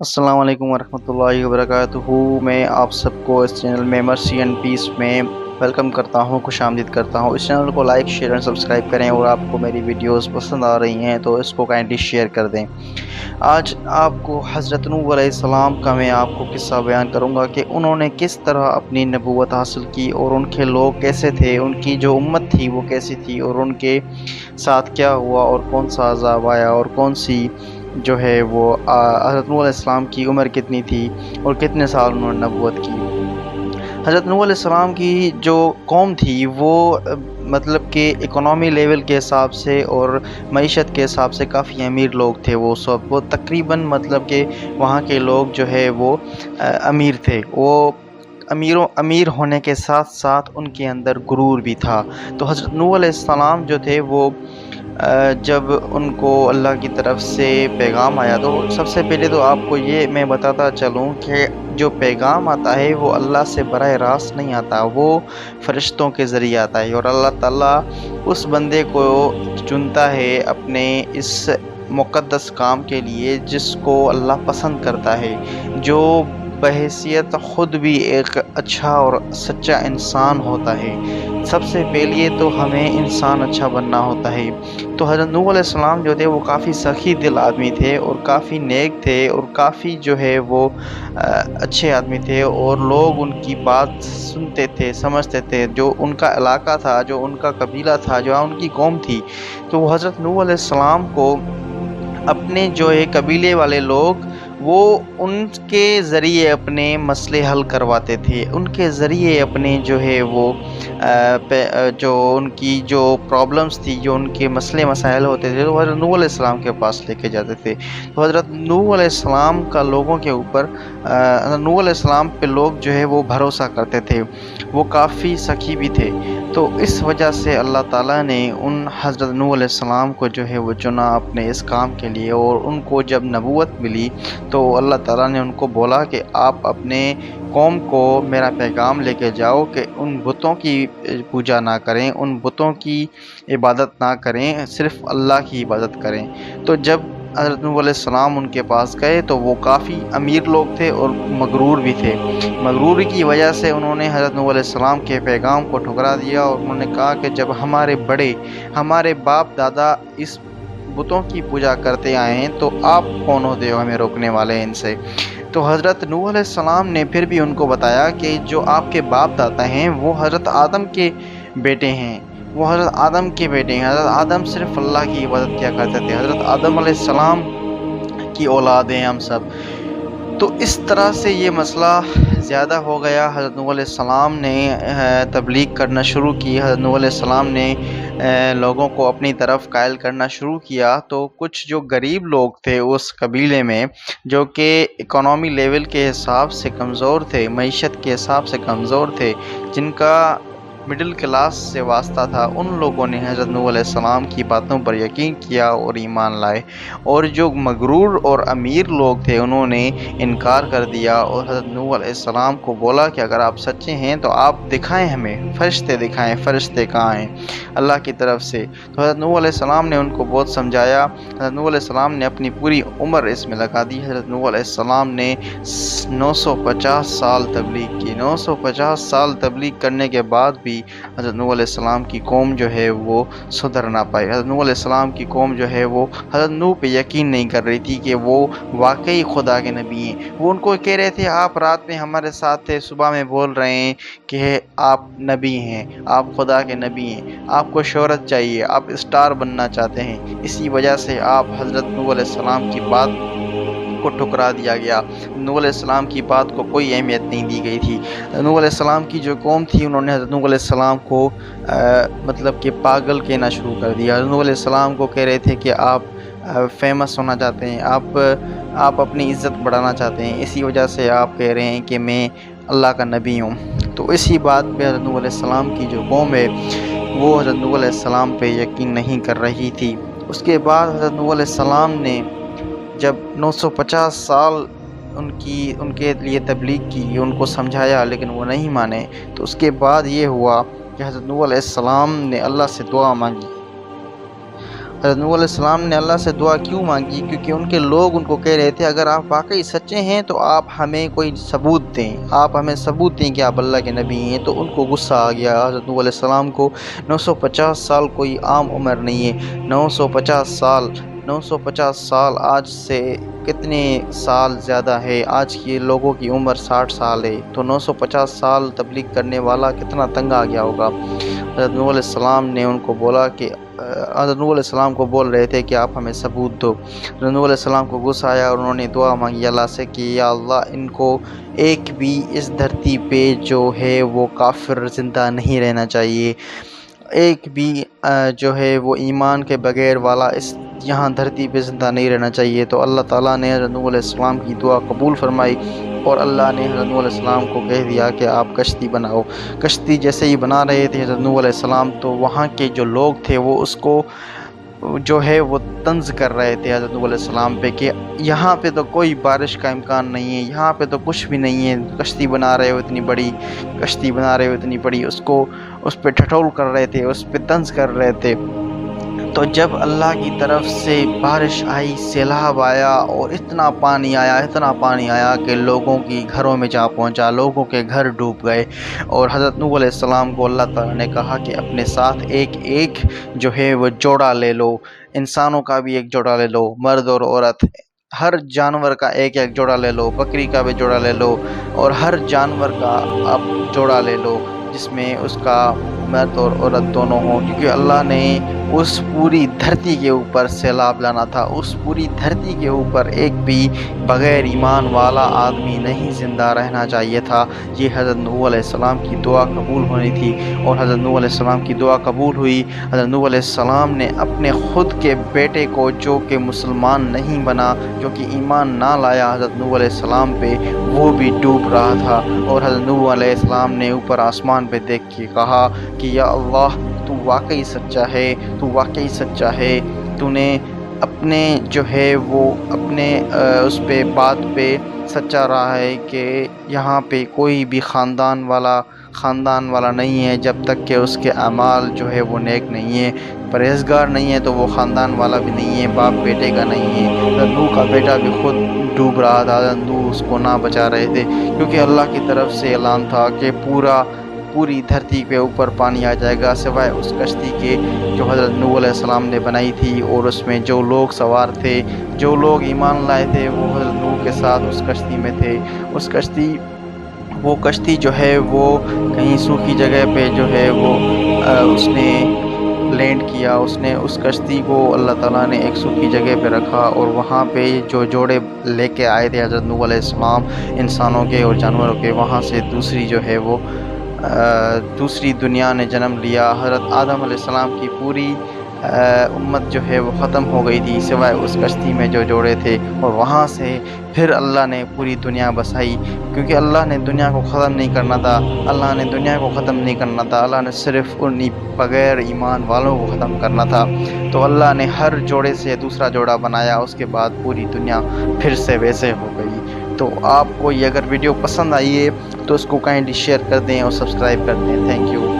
अस्सलाम वालेकुम वरहमतुल्लाहि वबरकातुहू। मैं आप सबको इस चैनल में मर्सी एंड पीस में वेलकम करता हूँ, खुशामदीद करता हूँ। इस चैनल को लाइक शेयर एंड सब्सक्राइब करें और आपको मेरी वीडियोस पसंद आ रही हैं तो इसको काइंडली शेयर कर दें। आज आपको हज़रत नूह अलैहिस्सलाम का मैं आपको किस्सा बयान करूँगा कि उन्होंने किस तरह अपनी नबूवत हासिल की और उनके लोग कैसे थे, उनकी जो उम्मत थी वो कैसी थी और उनके साथ क्या हुआ और कौन सा अज़ाब आया और कौन सी जो है वो हज़रत नूह अलैहिस्सलाम की उम्र कितनी थी और कितने साल उन्होंने नबूवत की। हज़रत नूह अलैहिस्सलाम की जो कौम थी वो मतलब कि इकोनॉमी लेवल के हिसाब से और मईशत के हिसाब से काफ़ी अमीर लोग थे। वो सब वो तकरीबन मतलब कि वहाँ के लोग जो है वो अमीर थे। वो अमीर होने के साथ साथ उनके अंदर गुरूर भी था। तो हज़रत नूह अलैहिस्सलाम जो थे वो जब उनको अल्लाह की तरफ से पैगाम आया तो सबसे पहले तो आपको ये मैं बताता चलूँ कि जो पैगाम आता है वो अल्लाह से बराह रास्त नहीं आता, वो फरिश्तों के ज़रिए आता है। और अल्लाह ताला उस बंदे को चुनता है अपने इस मुक़द्दस काम के लिए जिसको अल्लाह पसंद करता है, जो बहैसियत ख़ुद भी एक अच्छा और सच्चा इंसान होता है। सबसे पहले तो हमें इंसान अच्छा बनना होता है। तो हज़रत नूह अलैहिस्सलाम जो थे वो काफ़ी सख़ी दिल आदमी थे और काफ़ी नेक थे और काफ़ी जो है वो अच्छे आदमी थे और लोग उनकी बात सुनते थे, समझते थे। जो उनका इलाका था, जो उनका कबीला था, जहाँ उनकी कौम थी, तो वो हज़रत नूह अलैहिस्सलाम को अपने जो है कबीले वाले लोग वो उनके ज़रिए अपने मसले हल करवाते थे। उनके ज़रिए अपने जो है वो जो उनकी जो प्रॉब्लम्स थी, जो उनके मसले मसाइल होते थे, तो हज़रत नूह अलैहिस्सलाम के पास लेके जाते थे। तो हज़रत नूह अलैहिस्सलाम का लोगों के ऊपर नूह अलैहिस्सलाम पे लोग जो है वो भरोसा करते थे। वो काफ़ी सखी भी थे। तो इस वजह से अल्लाह ताला ने उन हज़रत नूह अलैहिस्सलाम को जो है वो चुना अपने इस काम के लिए। और उनको जब नबूवत मिली तो अल्लाह ताला ने उनको बोला कि आप अपने कौम को मेरा पैगाम लेके जाओ कि उन बुतों की पूजा ना करें, उन बुतों की इबादत ना करें, सिर्फ़ अल्लाह की इबादत करें। तो जब हज़रत नूह अलैहिस्सलाम उनके पास गए तो वो काफ़ी अमीर लोग थे और मगरूर भी थे। मगरूरी की वजह से उन्होंने हज़रत नूह अलैहिस्सलाम के पैगाम को ठुकरा दिया और उन्होंने कहा कि जब हमारे बड़े, हमारे बाप दादा इस बुतों की पूजा करते आए हैं तो आप कौन होते हो हमें रोकने वाले इनसे। तो हज़रत नूह अलैहिस्सलाम ने फिर भी उनको बताया कि जो आपके बाप दादा हैं वो हज़रत आदम के बेटे हैं, वो हज़रत आदम के बेटे हैं। हज़रत आदम सिर्फ़ अल्लाह की इबादत किया करते थे। हज़रत आदम अलैहिस्सलाम की औलाद हैं हम सब। तो इस तरह से ये मसला ज़्यादा हो गया। हज़रत नूह अलैहिस्सलाम ने तबलीग करना शुरू की। हज़रत नूह अलैहिस्सलाम ने लोगों को अपनी तरफ कायल करना शुरू किया। तो कुछ जो गरीब लोग थे उस कबीले में, जो कि इकोनॉमी लेवल के हिसाब से कमज़ोर थे, मईशत के हिसाब से कमज़ोर थे, जिनका मिडिल क्लास से वास्ता था, उन लोगों ने हज़रत नूह अलैहिस्सलाम की बातों पर यकीन किया और ईमान लाए। और जो मगरूर और अमीर लोग थे उन्होंने इनकार कर दिया और हज़रत नूह अलैहिस्सलाम को बोला कि अगर आप सच्चे हैं तो आप दिखाएं, हमें फ़रिश्ते दिखाएं, फ़रिश्ते कहाँ हैं अल्लाह की तरफ से। तो हज़रत नूह अलैहिस्सलाम ने उनको बहुत समझाया। हज़रत नूह अलैहिस्सलाम ने अपनी पूरी उम्र इसमें लगा दी। हज़रत नूह अलैहिस्सलाम ने 950 साल तबलीग की। 950 साल तबलीग करने के बाद भी हज़रत नूह अलैहिस्सलाम की कौम जो है वो सुधर ना पाई। हज़रत नूह अलैहिस्सलाम की कौम जो है वो हज़रत नूह पे यकीन नहीं कर रही थी कि वो वाकई खुदा के नबी हैं। वो उनको कह रहे थे आप रात में हमारे साथ थे, सुबह में बोल रहे हैं कि आप नबी हैं, आप खुदा के नबी हैं, आपको शोहरत चाहिए, आप स्टार बनना चाहते हैं, इसी वजह से आप हज़रत नूह अलैहिस्सलाम की बात को ठुकरा दिया गया। नूह अलैहिस्सलाम की बात को कोई अहमियत नहीं दी गई थी। नूह अलैहिस्सलाम की जो कौम थी उन्होंने हज़रत नूह अलैहिस्सलाम को मतलब कि पागल कहना शुरू कर दिया। हज़रत नूह अलैहिस्सलाम को कह रहे थे कि आप फेमस होना चाहते हैं, आप अपनी इज़्ज़त बढ़ाना चाहते हैं, इसी वजह से आप कह रहे हैं कि मैं अल्लाह का नबी हूँ। तो इसी बात पे हज़रत नूह अलैहिस्सलाम की जो कौम है वो हज़रत नूह अलैहिस्सलाम पे यकीन नहीं कर रही थी। उसके बाद हज़रत नूह अलैहिस्सलाम ने जब 950 साल उनके लिए तबलीग की, उनको समझाया लेकिन वो नहीं माने। तो उसके बाद ये हुआ कि हज़रत नूह अलैहिस्सलाम ने अल्लाह से दुआ मांगी। حضرت نوح علیہ السلام نے اللہ سے دعا کیوں مانگی؟ کیونکہ ان کے لوگ ان کو کہہ رہے تھے اگر آپ واقعی سچے ہیں تو آپ ہمیں کوئی ثبوت دیں، آپ ہمیں ثبوت دیں کہ آپ اللہ کے نبی ہیں۔ تو ان کو غصہ آ گیا حضرت نوح علیہ السلام کو۔ 950 سال کوئی عام عمر نہیں ہے، 950 سال آج سے کتنے سال زیادہ ہے، آج کے لوگوں کی عمر 60 سال ہے، تو 950 سال تبلیغ کرنے والا کتنا تنگ آ گیا ہوگا۔ حضرت نوح علیہ السلام نے ان کو بولا کہ حضرت نوح علیہ السلام کو بول رہے تھے کہ آپ ہمیں ثبوت دو۔ حضرت نوح علیہ السلام کو غصہ آیا اور انہوں نے دعا مانگی اللہ سے کہ یا اللہ ان کو ایک بھی اس دھرتی پہ جو ہے وہ کافر زندہ نہیں رہنا چاہیے، ایک بھی جو ہے وہ ایمان کے بغیر والا اس یہاں دھرتی پہ زندہ نہیں رہنا چاہیے۔ تو اللہ تعالیٰ نے حضرت نوح علیہ السلام کی دعا قبول فرمائی اور اللہ نے حضرت نوح علیہ السلام کو کہہ دیا کہ آپ کشتی بناؤ۔ کشتی جیسے ہی بنا رہے تھے حضرت نوح علیہ السلام تو وہاں کے جو لوگ تھے وہ اس کو جو ہے وہ طنز کر رہے تھے حضرت نوح علیہ السلام پہ کہ یہاں پہ تو کوئی بارش کا امکان نہیں ہے، یہاں پہ تو کچھ بھی نہیں ہے، کشتی بنا رہے ہو اتنی بڑی، کشتی بنا رہے ہو اتنی بڑی، اس پہ ٹھٹول کر رہے تھے، اس پہ طنز کر رہے تھے۔ تو جب اللہ کی طرف سے بارش آئی، سیلاب آیا اور اتنا پانی آیا کہ لوگوں کی گھروں میں جا پہنچا، لوگوں کے گھر ڈوب گئے، اور حضرت نوح علیہ السلام کو اللہ تعالیٰ نے کہا کہ اپنے ساتھ ایک جو ہے وہ جوڑا لے لو، انسانوں کا بھی ایک جوڑا لے لو، مرد اور عورت، ہر جانور کا ایک جوڑا لے لو، بکری کا بھی جوڑا لے لو، اور ہر جانور کا آپ جوڑا لے لو جس میں اس کا مرد اور عورت دونوں ہوں، کیونکہ اللہ نے اس پوری دھرتی کے اوپر سیلاب لانا تھا، اس پوری دھرتی کے اوپر ایک بھی بغیر ایمان والا آدمی نہیں زندہ رہنا چاہیے تھا۔ یہ حضرت نوح علیہ السلام کی دعا قبول ہونی تھی، اور حضرت نوح علیہ السلام کی دعا قبول ہوئی۔ حضرت نوح علیہ السلام نے اپنے خود کے بیٹے کو جو کہ مسلمان نہیں بنا، جو کہ ایمان نہ لایا حضرت نوح علیہ السلام پہ، وہ بھی ڈوب رہا تھا، اور حضرت نوح علیہ السلام نے اوپر آسمان پہ دیکھ کے کہا کہ یا اللہ تو واقعی سچا ہے، تو واقعی سچا ہے، تو نے اپنے جو ہے وہ اپنے اس پہ بات پہ سچا رہا ہے کہ یہاں پہ کوئی بھی خاندان والا نہیں ہے جب تک کہ اس کے اعمال جو ہے وہ نیک نہیں ہے، پرہیزگار نہیں ہے تو وہ خاندان والا بھی نہیں ہے، باپ بیٹے کا نہیں ہے۔ حضرت نوح کا بیٹا بھی خود ڈوب رہا تھا، حضرت نوح اس کو نہ بچا رہے تھے، کیونکہ اللہ کی طرف سے اعلان تھا کہ پوری دھرتی کے اوپر پانی آ جائے گا سوائے اس کشتی کے جو حضرت نوح علیہ السلام نے بنائی تھی، اور اس میں جو لوگ سوار تھے، جو لوگ ایمان لائے تھے وہ حضرت نوح کے ساتھ اس کشتی میں تھے۔ وہ کشتی جو ہے وہ کہیں سوکھی جگہ پہ جو ہے وہ اس نے لینڈ کیا، اس نے اس کشتی کو اللہ تعالیٰ نے ایک سوکھی جگہ پہ رکھا، اور وہاں پہ جو جوڑے لے کے آئے تھے حضرت نوح علیہ السلام انسانوں کے اور جانوروں کے، وہاں سے دوسری جو ہے وہ دوسری دنیا نے جنم لیا۔ حضرت آدم علیہ السلام کی پوری امت جو ہے وہ ختم ہو گئی تھی سوائے اس کشتی میں جو جوڑے تھے، اور وہاں سے پھر اللہ نے پوری دنیا بسائی، کیونکہ اللہ نے دنیا کو ختم نہیں کرنا تھا، اللہ نے صرف انہی بغیر ایمان والوں کو ختم کرنا تھا۔ تو اللہ نے ہر جوڑے سے دوسرا جوڑا بنایا، اس کے بعد پوری دنیا پھر سے ویسے ہو گئی۔ تو آپ کو یہ اگر ویڈیو پسند آئی ہے تو اس کو کائنڈلی شیئر کر دیں اور سبسکرائب کر دیں۔ Thank you.